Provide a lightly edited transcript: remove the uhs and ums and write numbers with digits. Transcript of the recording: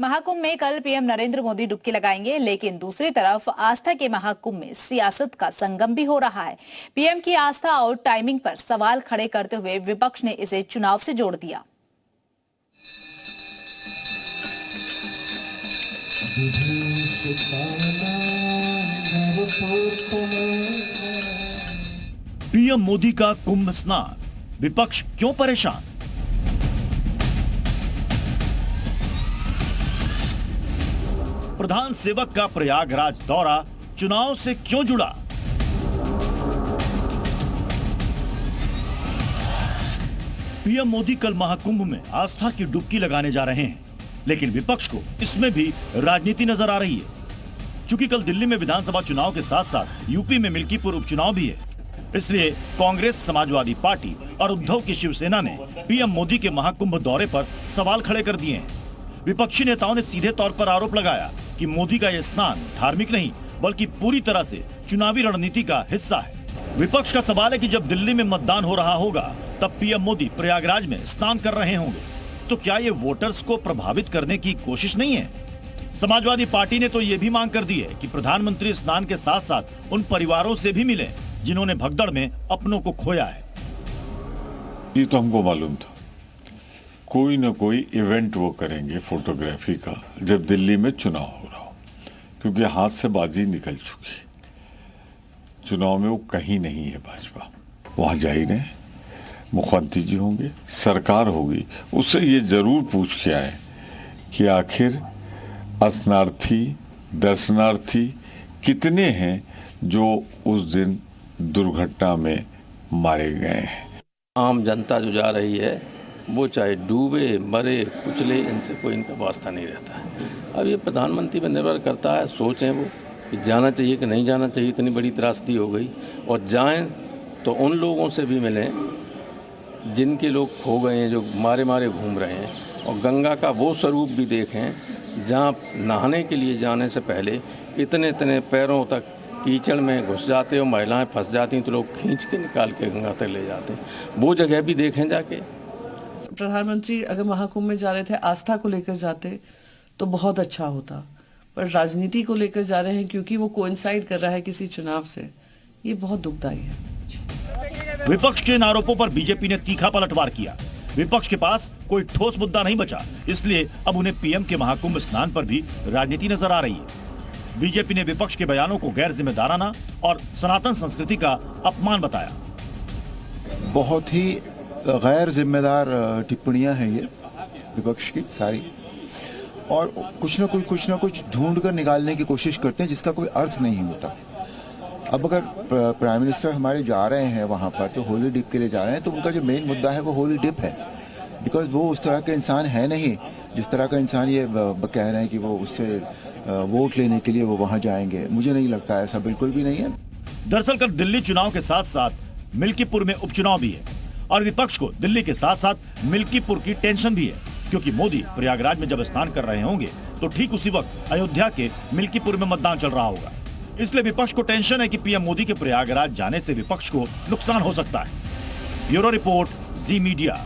महाकुंभ में कल पीएम नरेंद्र मोदी डुबकी लगाएंगे, लेकिन दूसरी तरफ आस्था के महाकुंभ में सियासत का संगम भी हो रहा है। पीएम की आस्था और टाइमिंग पर सवाल खड़े करते हुए विपक्ष ने इसे चुनाव से जोड़ दिया। पीएम मोदी का कुंभ स्नान, विपक्ष क्यों परेशान? प्रधान सेवक का प्रयागराज दौरा चुनाव से क्यों जुड़ा? पीएम मोदी कल महाकुंभ में आस्था की डुबकी लगाने जा रहे हैं, लेकिन विपक्ष को इसमें भी राजनीति नजर आ रही है। चूंकि कल दिल्ली में विधानसभा चुनाव के साथ साथ यूपी में मिल्कीपुर उपचुनाव भी है, इसलिए कांग्रेस, समाजवादी पार्टी और उद्धव की शिवसेना ने पीएम मोदी के महाकुंभ दौरे पर सवाल खड़े कर दिए हैं। विपक्षी नेताओं ने सीधे तौर पर आरोप लगाया कि मोदी का यह स्नान धार्मिक नहीं बल्कि पूरी तरह से चुनावी रणनीति का हिस्सा है। विपक्ष का सवाल है कि जब दिल्ली में मतदान हो रहा होगा तब पीएम मोदी प्रयागराज में स्नान कर रहे होंगे, तो क्या ये वोटर्स को प्रभावित करने की कोशिश नहीं है? समाजवादी पार्टी ने तो ये भी मांग कर दी है कि प्रधानमंत्री स्नान के साथ साथ उन परिवारों से भी मिले जिन्होंने भगदड़ में अपनों को खोया है। ये तो हमको मालूम था, कोई न कोई इवेंट वो करेंगे फोटोग्राफी का जब दिल्ली में चुनाव हो रहा हो, क्योंकि हाथ से बाजी निकल चुकी। चुनाव में वो कहीं नहीं है भाजपा, वहां जा ही नहीं। मुख्यमंत्री जी होंगे, सरकार होगी, उससे ये जरूर पूछ के आए कि आखिर स्नानार्थी, दर्शनार्थी कितने हैं जो उस दिन दुर्घटना में मारे गए हैं। आम जनता जो जा रही है वो चाहे डूबे, मरे, कुचले, इनसे कोई इनका वास्ता नहीं रहता है। अब ये प्रधानमंत्री पर निर्भर करता है, सोचें वो कि जाना चाहिए कि नहीं जाना चाहिए। इतनी बड़ी त्रासदी हो गई, और जाएं तो उन लोगों से भी मिलें जिनके लोग खो गए हैं, जो मारे मारे घूम रहे हैं, और गंगा का वो स्वरूप भी देखें जहाँ नहाने के लिए जाने से पहले इतने इतने पैरों तक कीचड़ में घुस जाते हो, महिलाएं फंस जाती हैं तो लोग खींच के निकाल के गंगा तक ले जाते हैं। वो जगह भी देखें जाके। प्रधानमंत्री अगर महाकुंभ में जा रहे थे आस्था को लेकर जाते तो बहुत अच्छा होता, पर राजनीति को लेकर जा रहे हैं क्योंकि वो कोइंसाइड कर रहा है किसी चुनाव से। ये बहुत दुखदायी है। विपक्ष के इन आरोपों पर बीजेपी ने तीखा पलटवार किया। विपक्ष के पास कोई ठोस मुद्दा नहीं बचा, इसलिए अब उन्हें पीएम के महाकुंभ स्नान पर भी राजनीति नजर आ रही है। बीजेपी ने विपक्ष के बयानों को गैर जिम्मेदाराना और सनातन संस्कृति का अपमान बताया। बहुत ही गैर जिम्मेदार टिप्पणियां हैं ये विपक्ष की सारी, और कुछ ना कुछ ढूंढ कर निकालने की कोशिश करते हैं जिसका कोई अर्थ नहीं होता। अब अगर प्राइम मिनिस्टर हमारे जा रहे हैं वहाँ पर तो होली डिप के लिए जा रहे हैं, तो उनका जो मेन मुद्दा है वो होली डिप है, बिकॉज वो उस तरह का इंसान है नहीं जिस तरह का इंसान ये कह रहे हैं कि वो उससे वोट लेने के लिए वो वहाँ जाएंगे। मुझे नहीं लगता, ऐसा बिल्कुल भी नहीं है। दरअसल कल दिल्ली चुनाव के साथ साथ मिल्कीपुर में उपचुनाव भी है, और विपक्ष को दिल्ली के साथ साथ मिल्कीपुर की टेंशन भी है, क्योंकि मोदी प्रयागराज में जब स्नान कर रहे होंगे तो ठीक उसी वक्त अयोध्या के मिल्कीपुर में मतदान चल रहा होगा। इसलिए विपक्ष को टेंशन है कि पीएम मोदी के प्रयागराज जाने से विपक्ष को नुकसान हो सकता है। ब्यूरो रिपोर्ट, जी मीडिया।